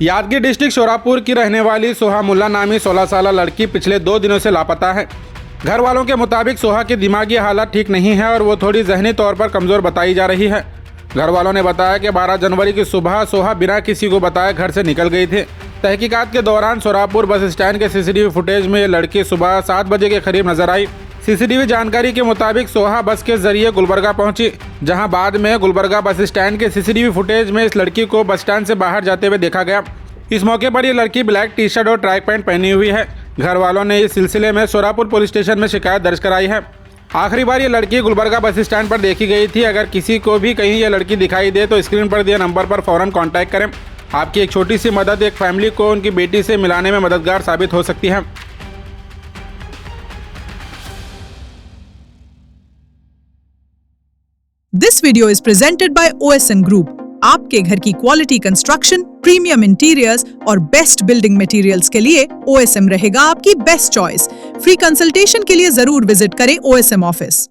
Yadgir district Shorapur की रहने वाली सोहा मुल्ला नामी 16 साल लड़की पिछले 2 दिनों से लापता है। घर वालों के मुताबिक सोहा की दिमागी हालत ठीक नहीं है और वो थोड़ी जहनी तौर पर कमज़ोर बताई जा रही है। घर वालों ने बताया कि 12 जनवरी की सुबह सोहा बिना किसी को बताए घर से निकल गई थी। तहकीकात के दौरान शोरापुर बस स्टैंड के सीसीटीवी फुटेज में ये लड़की सुबह 7 बजे के करीब नजर आई। सीसीटीवी जानकारी के मुताबिक सोहा बस के जरिए गुलबर्गा पहुंची, जहां बाद में गुलबर्गा बस स्टैंड के सीसीटीवी फुटेज में इस लड़की को बस स्टैंड से बाहर जाते हुए देखा गया। इस मौके पर ये लड़की ब्लैक टी शर्ट और ट्रैक पैंट पहनी हुई है। घर वालों ने इस सिलसिले में शोरापुर पुलिस स्टेशन में शिकायत दर्ज कराई है। आखिरी बार ये लड़की गुलबर्गा बस स्टैंड पर देखी गई थी। अगर किसी को भी कहीं ये लड़की दिखाई दे तो स्क्रीन पर दिए नंबर पर फौरन कॉन्टैक्ट करें। आपकी एक छोटी सी मदद एक फैमिली को उनकी बेटी से मिलाने में मददगार साबित हो सकती है। This video is presented by OSM Group. आपके घर की क्वालिटी कंस्ट्रक्शन, प्रीमियम इंटीरियर्स और बेस्ट बिल्डिंग मटेरियल्स के लिए OSM रहेगा आपकी बेस्ट चॉइस। फ्री कंसल्टेशन के लिए जरूर विजिट करें OSM ऑफिस।